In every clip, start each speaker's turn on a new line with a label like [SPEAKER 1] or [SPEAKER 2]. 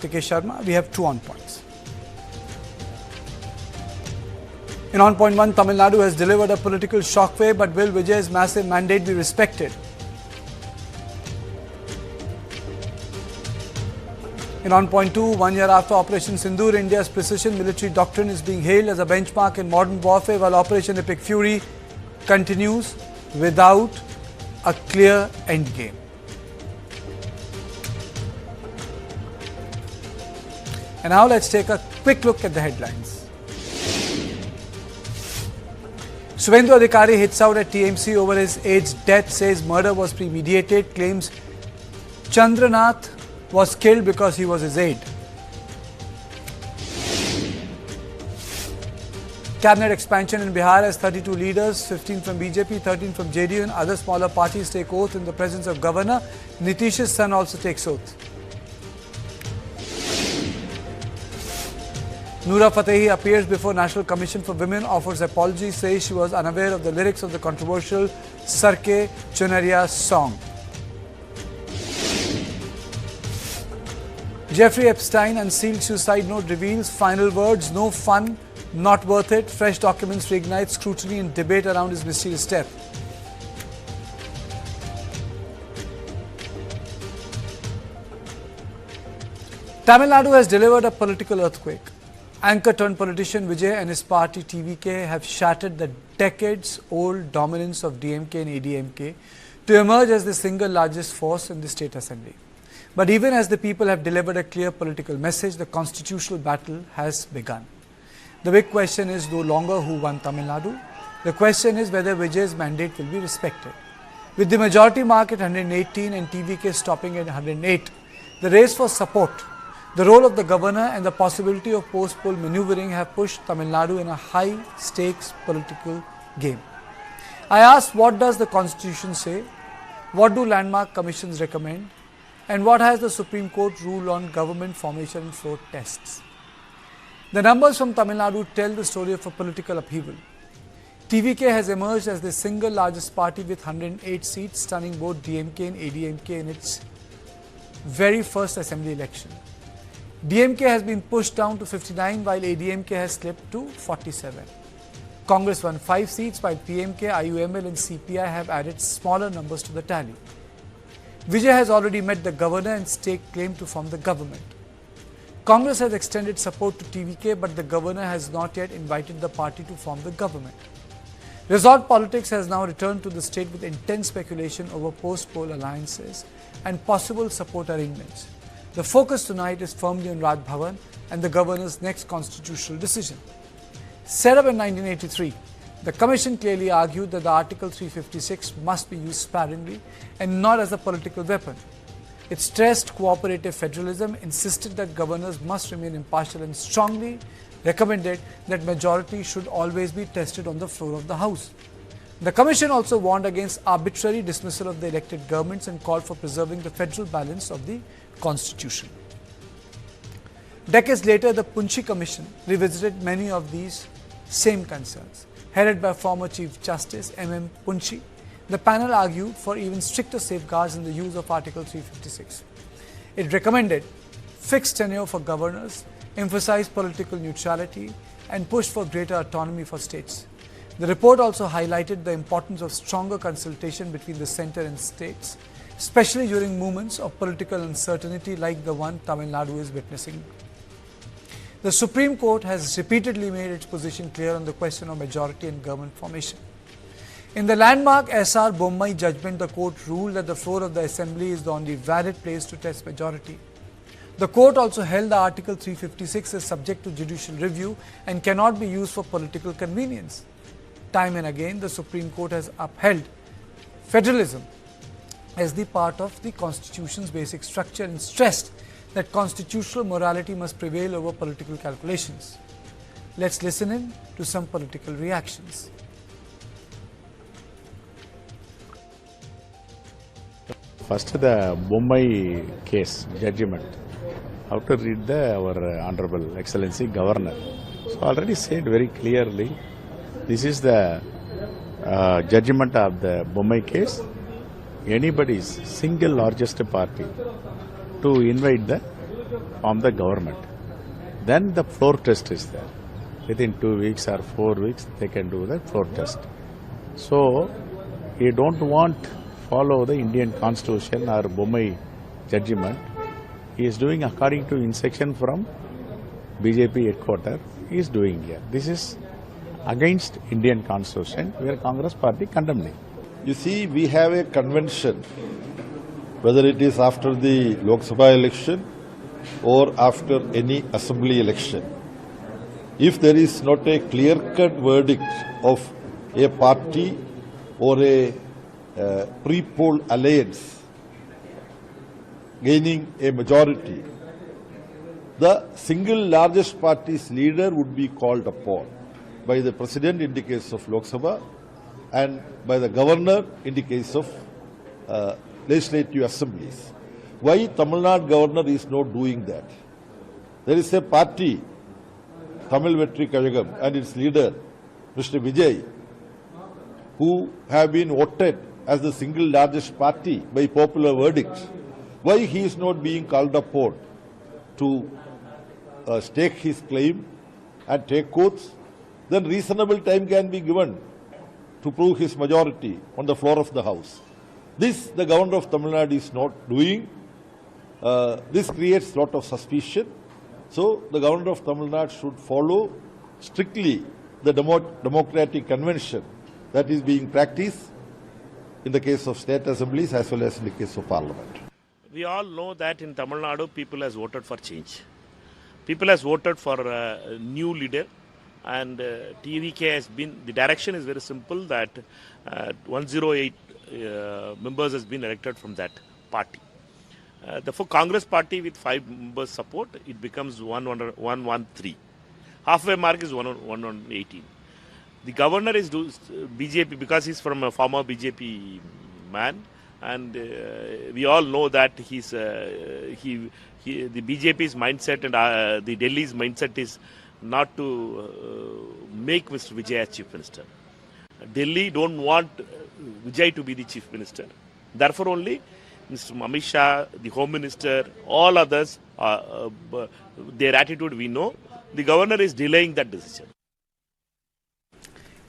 [SPEAKER 1] Kartikeya Sharma. We have 2 on points. In on point 1, Tamil Nadu has delivered a political shockwave, but will Vijay's massive mandate be respected? In on point 2, 1 year after Operation Sindoor, India's precision military doctrine is being hailed as a benchmark in modern warfare, while Operation Epic Fury continues without a clear endgame. And now let's take a quick look at the headlines. Suvendu Adhikari hits out at TMC over his aide's death, says murder was premeditated, claims Chandranath was killed because he was his aide. Cabinet expansion in Bihar has 32 leaders, 15 from BJP, 13 from JDU and other smaller parties take oath in the presence of Governor. Nitish's son also takes oath. Noora Fatehi appears before National Commission for Women, offers apology, says she was unaware of the lyrics of the controversial Sarke Chunaria song. Jeffrey Epstein unsealed suicide note reveals final words, no fun, not worth it. Fresh documents reignite scrutiny and debate around his mysterious death. Tamil Nadu has delivered a political earthquake. Anchor-turned politician Vijay and his party TVK have shattered the decades-old dominance of DMK and AIADMK to emerge as the single largest force in the state assembly. But even as the people have delivered a clear political message, the constitutional battle has begun. The big question is no longer who won Tamil Nadu. The question is whether Vijay's mandate will be respected. With the majority mark at 118 and TVK stopping at 108, the race for support, the role of the governor and the possibility of post-poll maneuvering have pushed Tamil Nadu in a high-stakes political game. I asked, what does the constitution say? What do landmark commissions recommend? And what has the Supreme Court ruled on government formation and floor tests? The numbers from Tamil Nadu tell the story of a political upheaval. TVK has emerged as the single largest party with 108 seats, stunning both DMK and AIADMK in its very first assembly election. DMK has been pushed down to 59 while AIADMK has slipped to 47. Congress won 5 seats while PMK, IUML and CPI have added smaller numbers to the tally. Vijay has already met the governor and staked claim to form the government. Congress has extended support to TVK, but the governor has not yet invited the party to form the government. Resort politics has now returned to the state with intense speculation over post-poll alliances and possible support arrangements. The focus tonight is firmly on Raj Bhavan and the governor's next constitutional decision. Set up in 1983, the commission clearly argued that the Article 356 must be used sparingly and not as a political weapon. It stressed cooperative federalism, insisted that governors must remain impartial and strongly recommended that majority should always be tested on the floor of the House. The Commission also warned against arbitrary dismissal of the elected governments and called for preserving the federal balance of the Constitution. Decades later, the Punchhi Commission revisited many of these same concerns. Headed by former Chief Justice M.M. Punchhi, the panel argued for even stricter safeguards in the use of Article 356. It recommended fixed tenure for governors, emphasized political neutrality, and pushed for greater autonomy for states. The report also highlighted the importance of stronger consultation between the centre and states, especially during moments of political uncertainty like the one Tamil Nadu is witnessing. The Supreme Court has repeatedly made its position clear on the question of majority and government formation. In the landmark SR Bommai judgment, the court ruled that the floor of the assembly is the only valid place to test majority. The court also held that Article 356 is subject to judicial review and cannot be used for political convenience. Time and again, the Supreme Court has upheld federalism as the part of the Constitution's basic structure and stressed that constitutional morality must prevail over political calculations. Let's listen in to some political reactions.
[SPEAKER 2] First, the Bommai case, judgment. How to read our Honorable Excellency Governor. So already said very clearly, this is the judgment of the Bommai case. Anybody's single largest party to invite the form the government. Then the floor test is there. Within 2 weeks or 4 weeks, they can do the floor test. So, he don't want follow the Indian Constitution or bommai judgment. He is doing according to instruction from BJP headquarters. He is doing here. This is against Indian Constitution, where Congress party condemning.
[SPEAKER 3] You see, we have a convention, whether it is after the Lok Sabha election or after any assembly election. If there is not a clear-cut verdict of a party or a pre-poll alliance gaining a majority, the single largest party's leader would be called upon by the president in the case of Lok Sabha and by the governor in the case of legislative assemblies. Why Tamil Nadu governor is not doing that? There is a party, Tamil Vetri Kazhagam, and its leader, Mr. Vijay, who have been voted as the single largest party by popular verdict. Why he is not being called upon to stake his claim and take oaths? Then reasonable time can be given to prove his majority on the floor of the House. This the governor of Tamil Nadu is not doing. This creates a lot of suspicion. So the governor of Tamil Nadu should follow strictly the democratic convention that is being practiced in the case of state assemblies as well as in the case of parliament.
[SPEAKER 4] We all know that in Tamil Nadu, people has voted for change. People has voted for a new leader, and TVK has been, the direction is very simple, that 108 members has been elected from that party. Therefore, Congress party with 5 members support, it becomes 113. Halfway mark is 118. The governor is BJP because he's from a former BJP man, and we all know that the BJP's mindset and the Delhi's mindset is not to make Mr. Vijay as chief minister. Delhi don't want Vijay to be the chief minister. Therefore only Mr. Amit Shah, the home minister, all others, their attitude we know. The governor is delaying that decision.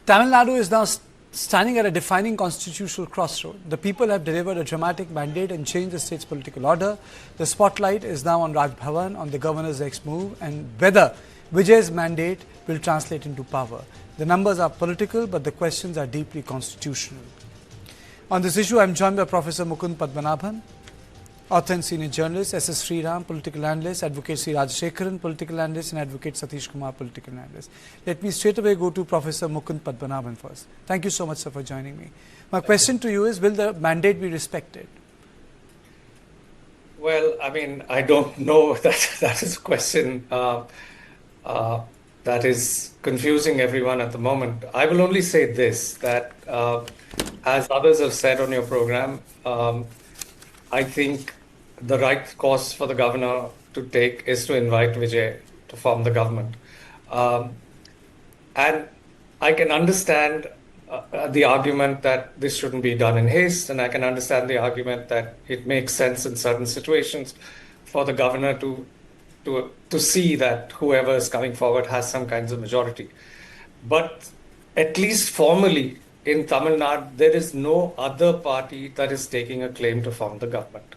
[SPEAKER 1] Tamil Nadu is now standing at a defining constitutional crossroad. The people have delivered a dramatic mandate and changed the state's political order. The spotlight is now on Raj Bhavan, on the governor's next move, and whether Vijay's mandate will translate into power. The numbers are political, but the questions are deeply constitutional. On this issue, I am joined by Professor Mukund Padmanabhan, author and senior journalist, S.S. Sriram, political analyst, Advocate C. Rajashekharan, political analyst, and Advocate Satish Kumar, political analyst. Let me straight away go to Professor Mukund Padmanabhan first. Thank you so much, sir, for joining me. My question to you is, will the mandate be respected?
[SPEAKER 5] Well, I mean, I don't know. That is a question that is confusing everyone at the moment. I will only say this, that as others have said on your program, I think the right course for the governor to take is to invite Vijay to form the government. And I can understand the argument that this shouldn't be done in haste, and I can understand the argument that it makes sense in certain situations for the governor to see that whoever is coming forward has some kinds of majority. But at least formally, in Tamil Nadu, there is no other party that is taking a claim to form the government.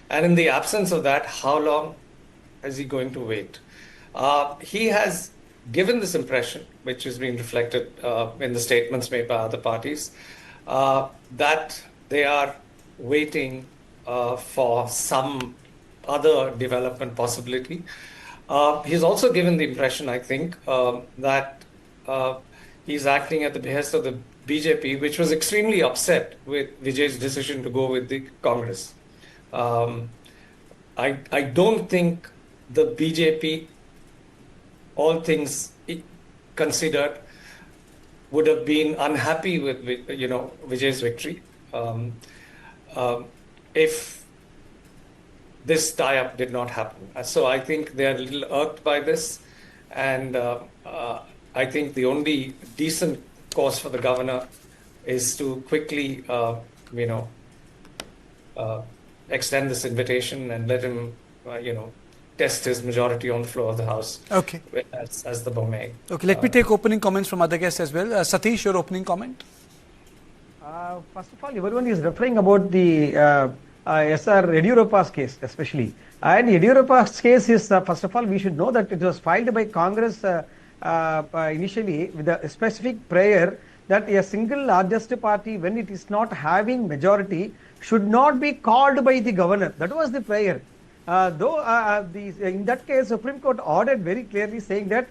[SPEAKER 5] And in the absence of that, how long is he going to wait? He has given this impression, which is being reflected in the statements made by other parties, that they are waiting for some other development possibility. He's also given the impression, I think, that he's acting at the behest of the BJP, which was extremely upset with Vijay's decision to go with the Congress. I don't think the BJP, all things considered, would have been unhappy with Vijay's victory if this tie-up did not happen. So I think they are a little irked by this, and I think the only decent course for the governor is to quickly, extend this invitation and let him, test his majority on the floor of the House.
[SPEAKER 1] Okay.
[SPEAKER 5] As the bommai.
[SPEAKER 1] Okay, let me take opening comments from other guests as well. Satish, your opening comment?
[SPEAKER 6] First of all, everyone is referring about the SR Yediyurappa's case, especially. And Yediyurappa's case is, first of all, we should know that it was filed by Congress initially with a specific prayer that a single largest party, when it is not having majority, should not be called by the governor. That was the prayer. In that case, Supreme Court ordered very clearly saying that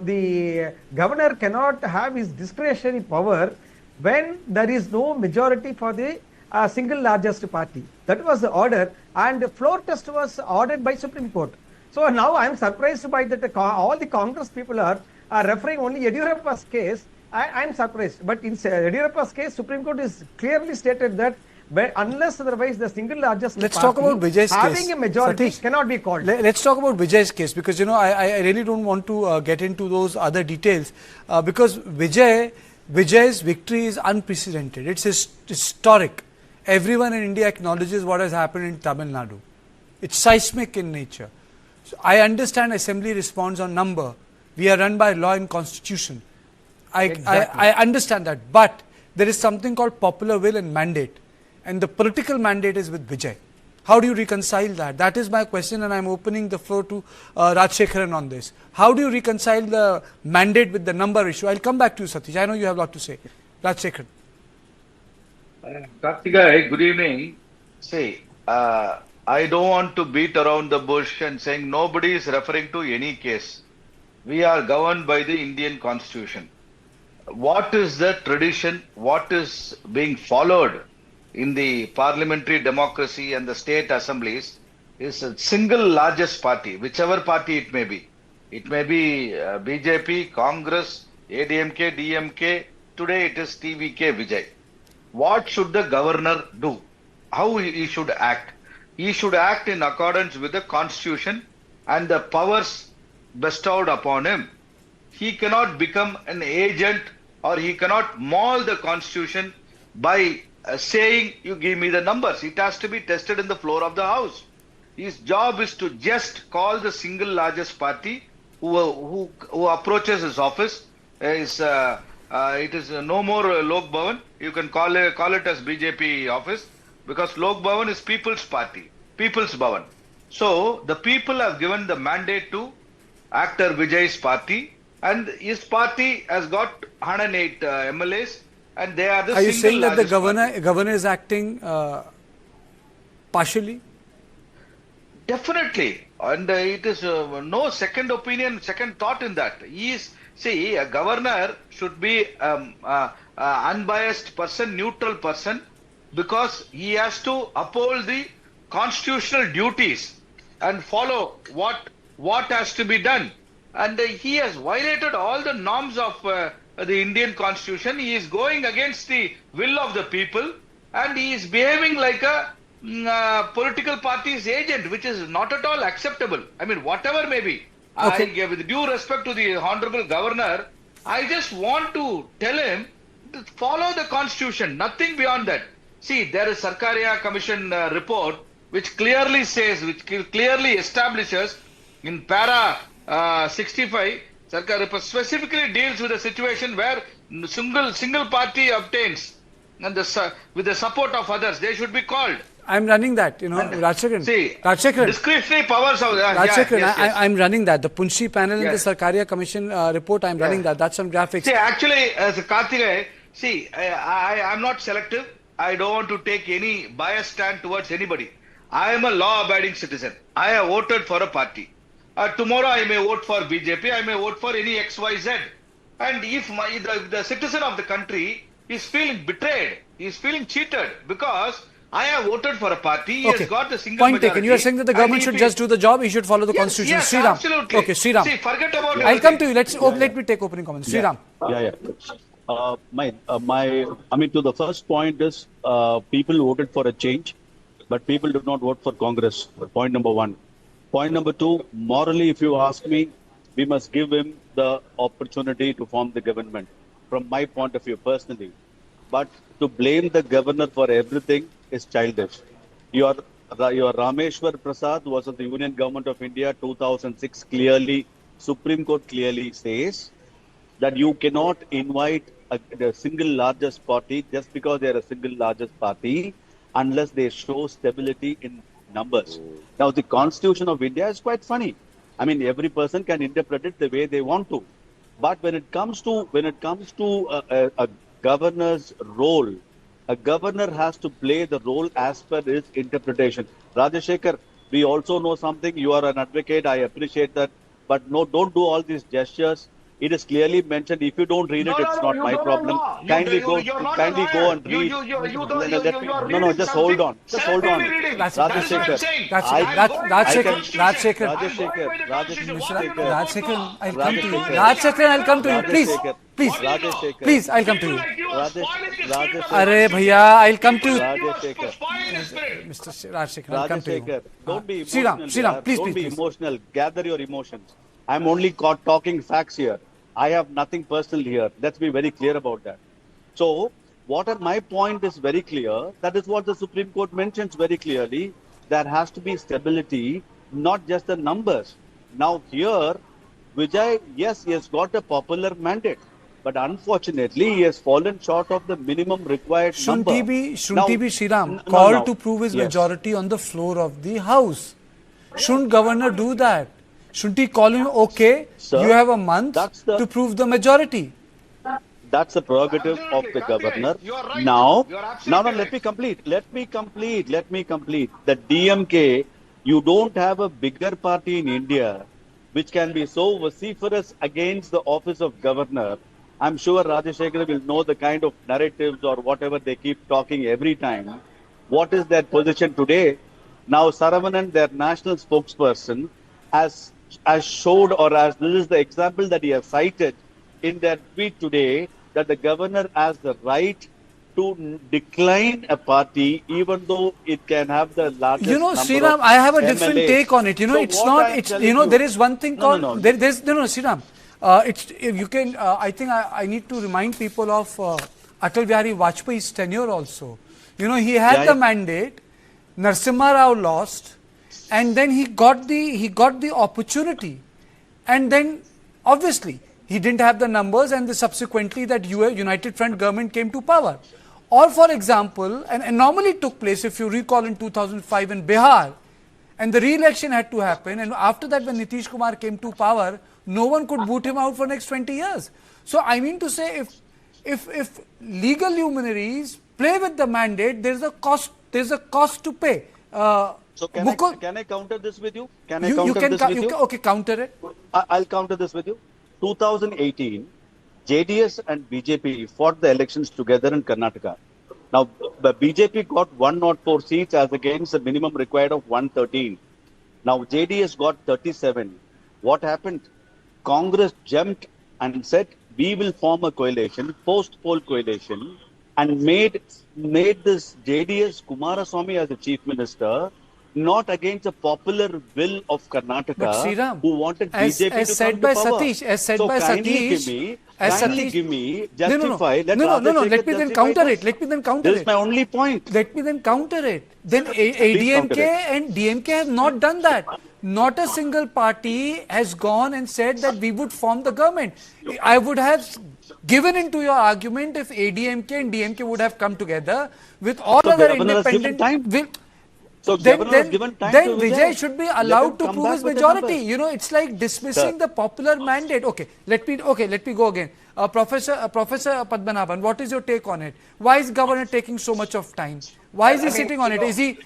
[SPEAKER 6] the governor cannot have his discretionary power when there is no majority for the single largest party. That was the order, and the floor test was ordered by Supreme Court. So now I am surprised by that all the Congress people are referring only Yediyurappa's case. I am surprised. But in Yediyurappa's case, Supreme Court is clearly stated that unless otherwise the single largest
[SPEAKER 1] Let's
[SPEAKER 6] party
[SPEAKER 1] talk about Vijay's
[SPEAKER 6] having
[SPEAKER 1] case.
[SPEAKER 6] a majority
[SPEAKER 1] Satish,
[SPEAKER 6] cannot be called.
[SPEAKER 1] Let's talk about Vijay's case, because I really don't want to get into those other details because Vijay's victory is unprecedented. It's historic. Everyone in India acknowledges what has happened in Tamil Nadu. It's seismic in nature. So I understand assembly responds on number. We are run by law and constitution. I understand that, but there is something called popular will and mandate, and the political mandate is with Vijay. How do you reconcile that? That is my question, and I am opening the floor to Rajshekharan on this. How do you reconcile the mandate with the number issue? I'll come back to you, Satish. I know you have a lot to say. Rajshekharan.
[SPEAKER 7] Karthika, good evening. See, I don't want to beat around the bush and saying nobody is referring to any case. We are governed by the Indian Constitution. What is the tradition? What is being followed in the parliamentary democracy and the state assemblies is a single largest party, whichever party it may be. It may be BJP, Congress, ADMK, DMK. Today it is TVK Vijay. What should the governor do? How he should act? He should act in accordance with the constitution and the powers bestowed upon him. He cannot become an agent, or he cannot maul the constitution by saying, you give me the numbers. It has to be tested in the floor of the house. His job is to just call the single largest party who approaches his office. It is no more Lok Bhavan. You can call it as BJP office, because Lok Bhavan is People's Party, People's Bhavan. So the people have given the mandate to actor Vijay's party, and his party has got 108 MLAs, and they are the.
[SPEAKER 1] Are you saying that the governor is acting partially?
[SPEAKER 7] Definitely, and it is no second opinion, second thought in that. See, a governor should be unbiased person, neutral person, because he has to uphold the constitutional duties and follow what has to be done. And he has violated all the norms of the Indian Constitution. He is going against the will of the people, and he is behaving like a political party's agent, which is not at all acceptable. I mean, whatever may be. Okay. With due respect to the Honorable Governor, I just want to tell him to follow the Constitution, nothing beyond that. See, there is Sarkaria Commission report which clearly says, which clearly establishes in para 65, Sarkar specifically deals with a situation where single party obtains, and with the support of others, they should be called.
[SPEAKER 1] I'm running that, Rajshekharan.
[SPEAKER 7] See,
[SPEAKER 1] Rajshekharan.
[SPEAKER 7] discretionary powers of
[SPEAKER 1] Rajshekharan,
[SPEAKER 7] yes.
[SPEAKER 1] I'm running that. The Punchhi panel and the Sarkaria Commission report, I'm running that. That's on graphics.
[SPEAKER 7] See, actually, as Karthika, see, I'm not selective. I don't want to take any biased stand towards anybody. I am a law-abiding citizen. I have voted for a party. Tomorrow I may vote for BJP, I may vote for any XYZ. And if the citizen of the country is feeling betrayed, he is feeling cheated, because I have voted for a party, he has got the single
[SPEAKER 1] Point
[SPEAKER 7] majority.
[SPEAKER 1] taken. You are saying that the government should just do the job, he should follow the constitution.
[SPEAKER 7] Yes,
[SPEAKER 1] Sriram.
[SPEAKER 7] absolutely.
[SPEAKER 1] Okay, Sriram.
[SPEAKER 7] See, forget about
[SPEAKER 1] I'll come to you. Let me take opening comments. Sriram.
[SPEAKER 8] To the first point is, people voted for a change, but people did not vote for Congress. Point number one. Point number two, morally, if you ask me, we must give him the opportunity to form the government, from my point of view personally. But to blame the governor for everything is childish. You are your Rameshwar Prasad was of the Union Government of India 2006 clearly, Supreme Court clearly says that you cannot invite the single largest party just because they are a single largest party unless they show stability in numbers. Now, the Constitution of India is quite funny. I mean, every person can interpret it the way they want to. But when it comes to a governor's role, a governor has to play the role as per his interpretation. Rajashekhar, we also know something. You are an advocate. I appreciate that. But no, don't do all these gestures. It is clearly mentioned. If you don't read it, it's not my problem. Kindly go and read. No, just hold on. Just hold on. Rajashekhar,
[SPEAKER 1] I'll come to you. Please, I'll come to you. Arey bhaiya, I'll come to you. Mr. Rajashekhar, I'll come to you.
[SPEAKER 8] Don't be emotional.
[SPEAKER 1] Please.
[SPEAKER 8] Be emotional. Gather your emotions. I'm only talking facts here. I have nothing personal here. Let's be very clear about that. So, my point is very clear. That is what the Supreme Court mentions very clearly. There has to be stability, not just the numbers. Now here, Vijay, yes, he has got a popular mandate. But unfortunately, he has fallen short of the minimum required
[SPEAKER 1] shouldn't
[SPEAKER 8] number.
[SPEAKER 1] Shouldn't he be, Sriram, called to prove his majority on the floor of the House? Shouldn't governor do that? Shouldn't he call him, okay, sir, you have a month to prove the majority?
[SPEAKER 8] That's the prerogative of the governor. Right. Now, let me complete. The DMK, you don't have a bigger party in India which can be so vociferous against the office of governor. I'm sure Rajashekhar will know the kind of narratives or whatever they keep talking every time. What is their position today? Now, Saravanan, their national spokesperson, has showed, or as this is the example that he has cited in their tweet today, that the governor has the right to decline a party even though it can have the largest number
[SPEAKER 1] Sriram, I have a different take on it. There is one thing called, Sriram, I need to remind people of Atal Bihari Vajpayee's tenure also. He had the mandate, Narasimha Rao lost, and then he got the opportunity, and then obviously he didn't have the numbers, and subsequently that United Front government came to power. Or for example, an anomaly took place, if you recall, in 2005 in Bihar, and the re-election had to happen, and after that when Nitish Kumar came to power, no one could boot him out for next 20 years. So I mean to say, if legal luminaries play with the mandate, there's a cost to pay.
[SPEAKER 8] So can I counter this with you?
[SPEAKER 1] Okay, counter it.
[SPEAKER 8] I'll counter this with you. 2018, JDS and BJP fought the elections together in Karnataka. Now, the BJP got 104 seats as against the minimum required of 113. Now, JDS got 37. What happened? Congress jumped and said, we will form a coalition, post-poll coalition, and made this JDS Kumaraswamy as the chief minister, not against the popular will of Karnataka,
[SPEAKER 1] Sriram,
[SPEAKER 8] who wanted BJP to come to power. Kindly give me, justify. Let
[SPEAKER 1] me then counter it.
[SPEAKER 8] This is my only point.
[SPEAKER 1] Let me then counter it. Then ADMK and DMK have not done that. Not a single party has gone and said that we would form the government. I would have given into your argument if ADMK and DMK would have come together with all other independent.
[SPEAKER 8] So
[SPEAKER 1] then Vijay should be allowed to prove his majority. It's like dismissing the popular mandate. Okay, let me go again. Professor Padmanabhan, what is your take on it? Why is governor taking so much of time? Why is he sitting on it? Is he?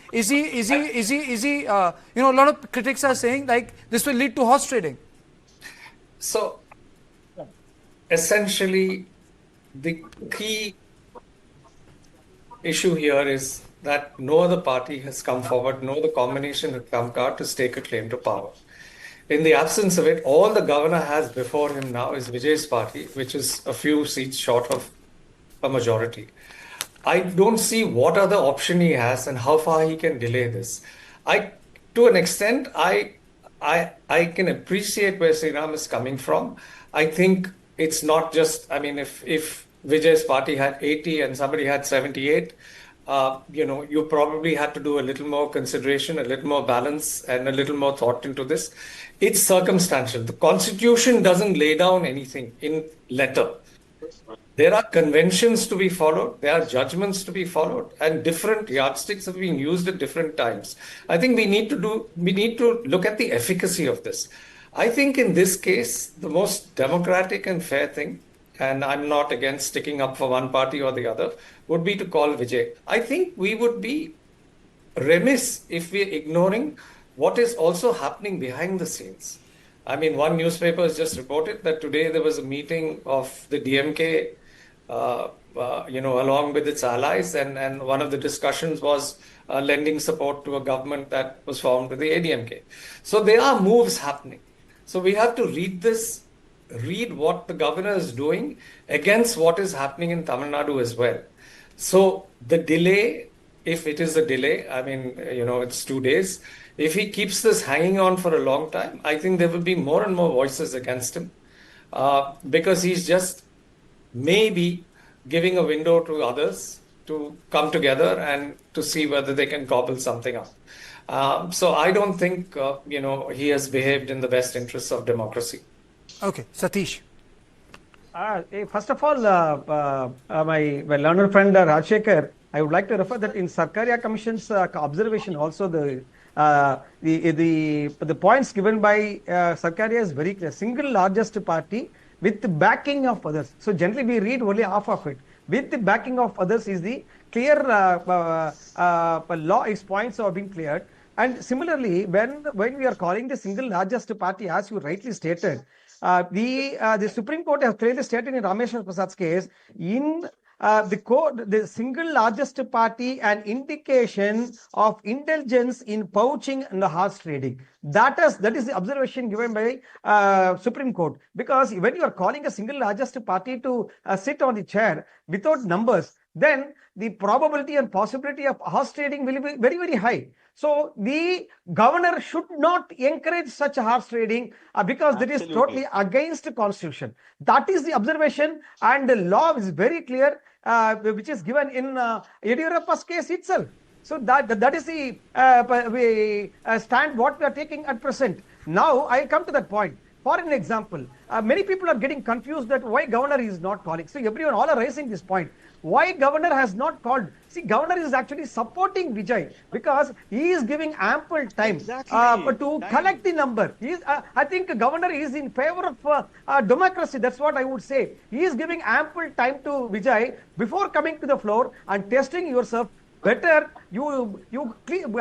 [SPEAKER 1] A lot of critics are saying like this will lead to horse trading.
[SPEAKER 5] So, essentially, the key issue here is that no other party has come forward, no other combination has come out to stake a claim to power. In the absence of it, all the governor has before him now is Vijay's party, which is a few seats short of a majority. I don't see what other option he has and how far he can delay this. To an extent, I can appreciate where Sriram is coming from. I think it's not just, if Vijay's party had 80 and somebody had 78, you probably had to do a little more consideration, a little more balance, and a little more thought into this. It's circumstantial. The Constitution doesn't lay down anything in letter. There are conventions to be followed, there are judgments to be followed, and different yardsticks have been used at different times. I think we need to look at the efficacy of this. I think in this case, the most democratic and fair thing, and I'm not against sticking up for one party or the other, would be to call Vijay. I think we would be remiss if we're ignoring what is also happening behind the scenes. I mean, one newspaper has just reported that today there was a meeting of the DMK, along with its allies, and one of the discussions was lending support to a government that was formed with the AIADMK. So there are moves happening. So we have to read what the governor is doing against what is happening in Tamil Nadu as well. So the delay, if it is a delay, I mean, it's 2 days. If he keeps this hanging on for a long time, I think there will be more and more voices against him because he's just maybe giving a window to others to come together and to see whether they can cobble something up. So I don't think, he has behaved in the best interests of democracy.
[SPEAKER 1] Okay, Satish.
[SPEAKER 6] First of all, my learned friend Rajshekhar, I would like to refer that in Sarkaria Commission's observation also the points given by Sarkaria is very clear. Single largest party with the backing of others. So generally we read only half of it. With the backing of others is the clear law, its points are being cleared. And similarly, when we are calling the single largest party, as you rightly stated, the Supreme Court has clearly stated in Rameshwar Prasad's case, in the single largest party an indication of indulgence in poaching and horse trading. That is the observation given by Supreme Court. Because when you are calling a single largest party to sit on the chair without numbers, then the probability and possibility of horse trading will be very, very high. So the governor should not encourage such horse trading because that is totally against the constitution. That is the observation, and the law is very clear, which is given in Yediyurappa's case itself. So that is the stand what we are taking at present. Now I come to that point. For an example, many people are getting confused that why governor is not calling. So all are raising this point. Why governor has not called? See, governor is actually supporting Vijay because he is giving ample time to collect the number. I think governor is in favor of democracy. That's what I would say. He is giving ample time to Vijay before coming to the floor and testing yourself. Better you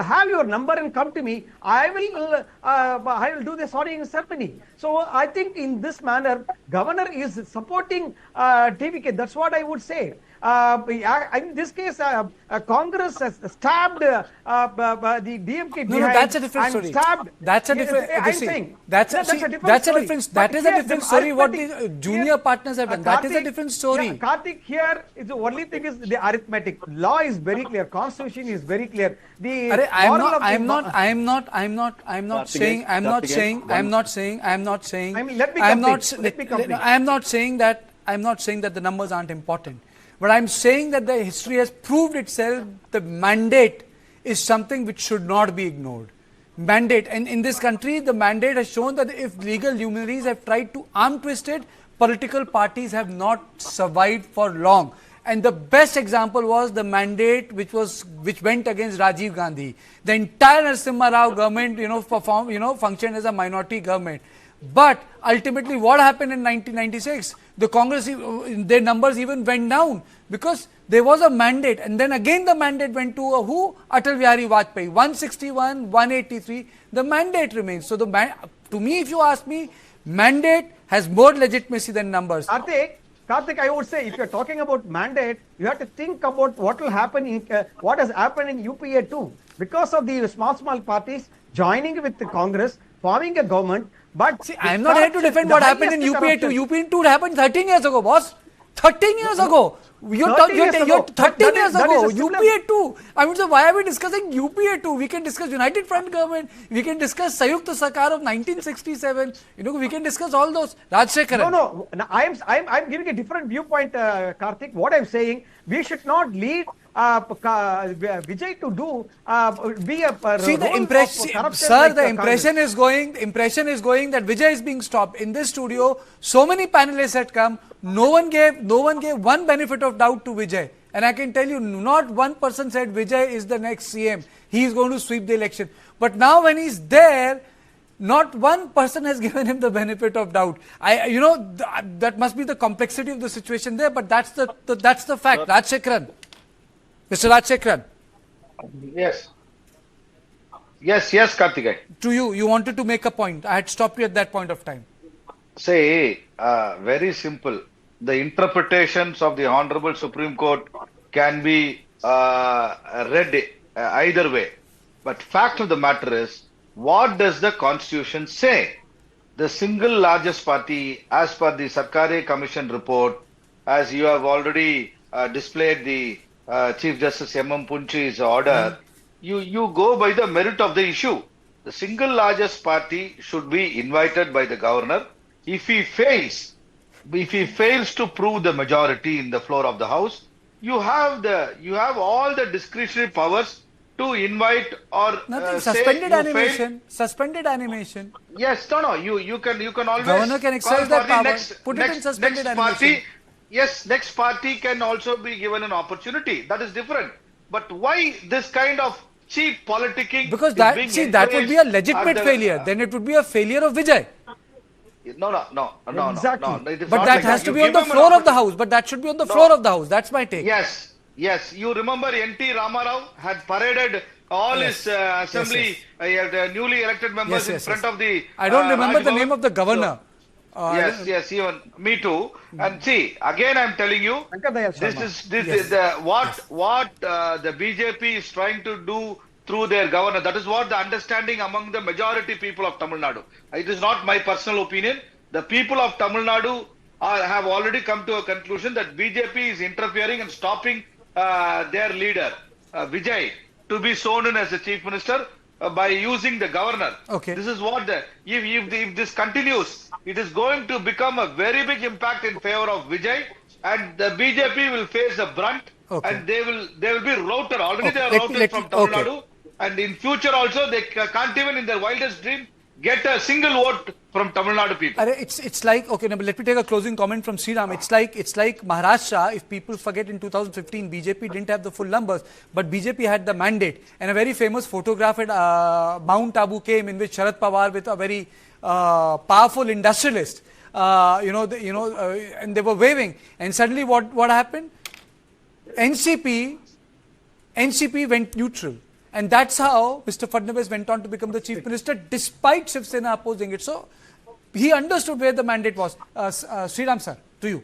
[SPEAKER 6] have your number and come to me. I will do the sorting ceremony. So I think in this manner, governor is supporting TVK. That's what I would say. In this case, Congress has stabbed the DMK behind.
[SPEAKER 1] No, that's a different story. That's a different. That's a different. That is a different story. What the junior partners have done. That is a different story.
[SPEAKER 6] Karthik, here is the only thing is the arithmetic. Law is very clear. Constitution is very clear. I'm not saying that the numbers aren't important. But I'm saying that the history has proved itself the mandate is something which should not be ignored. Mandate. And in this country, the mandate has shown that if legal luminaries have tried to arm twist it, political parties have not survived for long. And the best example was the mandate which went against Rajiv Gandhi. The entire Narasimha Rao government, functioned as a minority government. But ultimately, what happened in 1996? The Congress, their numbers even went down because there was a mandate, and then again the mandate went to who? Atal Bihari Vajpayee, 161, 183. The mandate remains. So to me, if you ask me, mandate has more legitimacy than numbers. Karthik, I would say if you are talking about mandate, you have to think about what will happen what has happened in UPA too, because of the small parties joining with the Congress, forming a government. But
[SPEAKER 1] see, I am not here to defend what happened in UPA 2. UPA 2 happened 13 years ago, boss. 13 years ago. 13 years ago. UPA 2. I mean, so why are we discussing UPA 2? We can discuss United Front government. We can discuss Sayukta Sarkar of 1967. We can discuss all those. Rajshekhar.
[SPEAKER 6] No. I'm giving a different viewpoint, Karthik. What I'm saying, we should not lead Vijay to do be a
[SPEAKER 1] See the
[SPEAKER 6] role
[SPEAKER 1] impression,
[SPEAKER 6] of corruption
[SPEAKER 1] sir.
[SPEAKER 6] like
[SPEAKER 1] The
[SPEAKER 6] Congress.
[SPEAKER 1] impression is going that Vijay is being stopped in this studio. So many panelists had come. No one gave one benefit of doubt to Vijay. And I can tell you, not one person said Vijay is the next CM. He is going to sweep the election. But now when he's there, not one person has given him the benefit of doubt. That must be the complexity of the situation there. But that's the fact. Rajshekharan, Mr. Rajshekharan.
[SPEAKER 7] Yes. Yes, Karthikeyan.
[SPEAKER 1] To you wanted to make a point. I had stopped you at that point of time.
[SPEAKER 7] Say, very simple. The interpretations of the Honorable Supreme Court can be read either way. But fact of the matter is, what does the Constitution say? The single largest party, as per the Sarkaria Commission report, as you have already displayed the Chief Justice M.M. Punchi's order, you go by the merit of the issue. The single largest party should be invited by the governor. If he fails to prove the majority in the floor of the house, you have all the discretionary powers to invite or
[SPEAKER 1] nothing. Suspended animation.
[SPEAKER 7] Yes, no. You can always.
[SPEAKER 1] Governor can exercise that power. Put it in suspended animation.
[SPEAKER 7] Next party can also be given an opportunity. That is different. But why this kind of cheap politicking?
[SPEAKER 1] Because that would be a legitimate failure. Then it would be a failure of Vijay.
[SPEAKER 7] No.
[SPEAKER 6] Exactly.
[SPEAKER 7] No, it is
[SPEAKER 1] But
[SPEAKER 7] not
[SPEAKER 1] that
[SPEAKER 7] like
[SPEAKER 1] has to
[SPEAKER 7] You
[SPEAKER 1] be on
[SPEAKER 7] give
[SPEAKER 1] the
[SPEAKER 7] him an
[SPEAKER 1] floor of the
[SPEAKER 7] opportunity.
[SPEAKER 1] house. But that should be on the floor of the house. That's my take.
[SPEAKER 7] Yes. You remember N.T. Ramarao had paraded all his assembly newly elected members in front of the.
[SPEAKER 1] I don't remember
[SPEAKER 7] Raj
[SPEAKER 1] the
[SPEAKER 7] Bhavan.
[SPEAKER 1] name of the governor.
[SPEAKER 7] Yes, even me too. And see, again, I'm telling you, what the BJP is trying to do through their governor. That is what the understanding among the majority people of Tamil Nadu. It is not my personal opinion. The people of Tamil Nadu have already come to a conclusion that BJP is interfering and stopping their leader, Vijay, to be sworn in as the chief minister by using the governor.
[SPEAKER 1] Okay.
[SPEAKER 7] This is what if this continues, it is going to become a very big impact in favor of Vijay, and the BJP will face the brunt, and they will be routed. Already they are routed from Tamil Nadu, and in future also they can't even in their wildest dream get a single vote from Tamil Nadu people.
[SPEAKER 1] It's like, okay, now let me take a closing comment from Sriram. It's like Maharashtra. If people forget, in 2015 BJP didn't have the full numbers, but BJP had the mandate, and a very famous photograph at Mount Abu came, in which Sharad Pawar with a very powerful industrialist, and they were waving, and suddenly what happened? NCP went neutral. And that's how Mr. Fadnavis went on to become the chief minister, despite Shiv Sena opposing it. So he understood where the mandate was. Sriram sir, to you.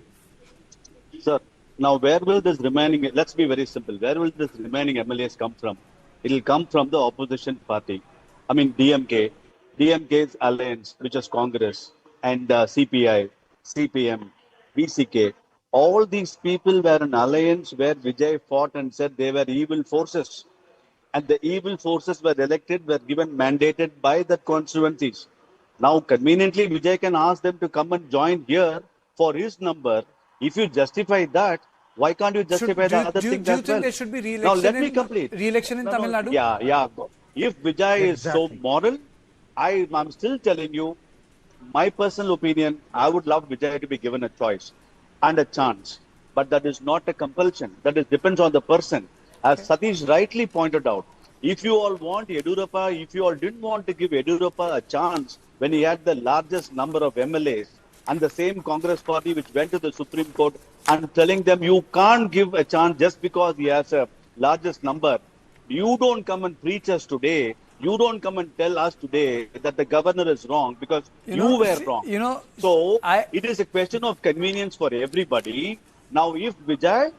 [SPEAKER 8] Sir, now where will this remaining, let's be very simple, where will this remaining MLAs come from? It will come from the opposition party. I mean DMK's alliance, which is Congress, and CPI, CPM, VCK. All these people were an alliance where Vijay fought and said they were evil forces. And the evil forces were elected, were given mandated by the constituencies. Now, conveniently, Vijay can ask them to come and join here for his number. If you justify that, why can't you justify the other things as well?
[SPEAKER 1] Do you think there should be re-election?
[SPEAKER 8] Now, let me complete.
[SPEAKER 1] Re-election in Tamil Nadu?
[SPEAKER 8] Yeah. If Vijay is so moral, I'm still telling you, my personal opinion, I would love Vijay to be given a choice and a chance. But that is not a compulsion. That depends on the person. As Satish rightly pointed out, if you all want Yediyurappa, if you all didn't want to give Yediyurappa a chance when he had the largest number of MLAs, and the same Congress party which went to the Supreme Court and telling them you can't give a chance just because he has a largest number, you don't come and preach us today. You don't come and tell us today that the governor is wrong because you were wrong. So it is a question of convenience for everybody. Now, if Vijay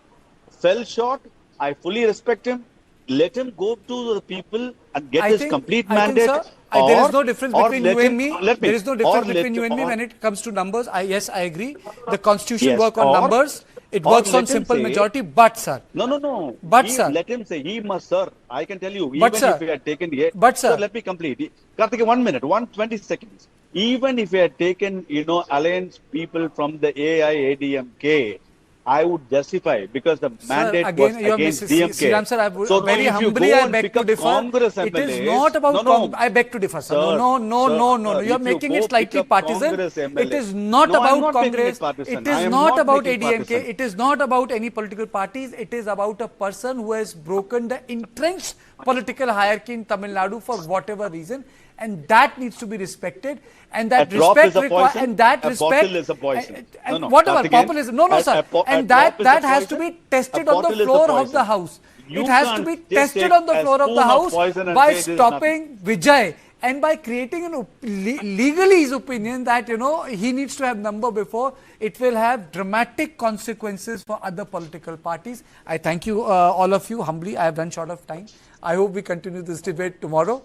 [SPEAKER 8] fell short, I fully respect him. Let him go to the people and get his complete mandate.
[SPEAKER 1] There is no difference between you and me. There is no difference between you and me when it comes to numbers. Yes, I agree. The constitution works on numbers. It works on simple majority. But, sir.
[SPEAKER 8] No.
[SPEAKER 1] But, sir.
[SPEAKER 8] Let him say, he must, sir. I can tell you, even if he had taken the...
[SPEAKER 1] But, sir.
[SPEAKER 8] Let me complete. Karthik, 1 minute, 20 seconds. Even if he had taken, alliance people from the AIADMK, I would justify because the mandate
[SPEAKER 1] again,
[SPEAKER 8] was
[SPEAKER 1] you are
[SPEAKER 8] against
[SPEAKER 1] Mrs.
[SPEAKER 8] DMK.
[SPEAKER 1] Sriram sir,
[SPEAKER 8] So
[SPEAKER 1] very
[SPEAKER 8] if you
[SPEAKER 1] humbly
[SPEAKER 8] go
[SPEAKER 1] I
[SPEAKER 8] and
[SPEAKER 1] beg
[SPEAKER 8] pick
[SPEAKER 1] to
[SPEAKER 8] up
[SPEAKER 1] differ.
[SPEAKER 8] Congress
[SPEAKER 1] It is
[SPEAKER 8] MLAs,
[SPEAKER 1] not about
[SPEAKER 8] no,
[SPEAKER 1] I beg to differ, sir.
[SPEAKER 8] Sir,
[SPEAKER 1] No. You are
[SPEAKER 8] if
[SPEAKER 1] making
[SPEAKER 8] you
[SPEAKER 1] it
[SPEAKER 8] go
[SPEAKER 1] slightly
[SPEAKER 8] pick up
[SPEAKER 1] partisan.
[SPEAKER 8] Congress
[SPEAKER 1] It
[SPEAKER 8] MLA.
[SPEAKER 1] is not
[SPEAKER 8] No, I'm
[SPEAKER 1] about
[SPEAKER 8] not making it
[SPEAKER 1] Congress.
[SPEAKER 8] partisan.
[SPEAKER 1] It is
[SPEAKER 8] I am
[SPEAKER 1] not
[SPEAKER 8] not
[SPEAKER 1] about
[SPEAKER 8] making
[SPEAKER 1] ADMK.
[SPEAKER 8] partisan.
[SPEAKER 1] It is not about any political parties. It is about a person who has broken the entrenched political hierarchy in Tamil Nadu for whatever reason, and that needs to be respected. And that
[SPEAKER 8] A drop
[SPEAKER 1] respect
[SPEAKER 8] is a poison,
[SPEAKER 1] and that
[SPEAKER 8] a
[SPEAKER 1] respect
[SPEAKER 8] bottle is a poison.
[SPEAKER 1] and
[SPEAKER 8] No,
[SPEAKER 1] whatever
[SPEAKER 8] Karthikeyan,
[SPEAKER 1] populism. No, sir.
[SPEAKER 8] a
[SPEAKER 1] And
[SPEAKER 8] drop is a
[SPEAKER 1] that has to
[SPEAKER 8] poison,
[SPEAKER 1] be tested
[SPEAKER 8] a
[SPEAKER 1] on the
[SPEAKER 8] bottle is a
[SPEAKER 1] floor of
[SPEAKER 8] poison.
[SPEAKER 1] the House.
[SPEAKER 8] You
[SPEAKER 1] It has to
[SPEAKER 8] can't
[SPEAKER 1] be
[SPEAKER 8] just
[SPEAKER 1] tested
[SPEAKER 8] take
[SPEAKER 1] on the
[SPEAKER 8] a
[SPEAKER 1] floor of
[SPEAKER 8] spoon
[SPEAKER 1] the
[SPEAKER 8] of
[SPEAKER 1] House
[SPEAKER 8] poison and
[SPEAKER 1] by
[SPEAKER 8] say this is
[SPEAKER 1] stopping Vijay and by creating legally his opinion that he needs to have number before. It will have dramatic consequences for other political parties. I thank you all of you humbly. I have run short of time. I hope we continue this debate tomorrow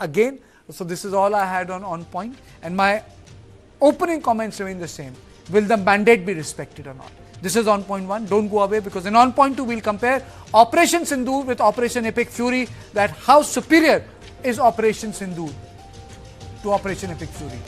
[SPEAKER 1] again. So this is all I had on point, and my opening comments remain the same. Will the mandate be respected or not? This is on point 1. Don't go away, because in on point 2 we'll compare Operation Sindoor with Operation Epic Fury, that how superior is Operation Sindoor to Operation Epic Fury.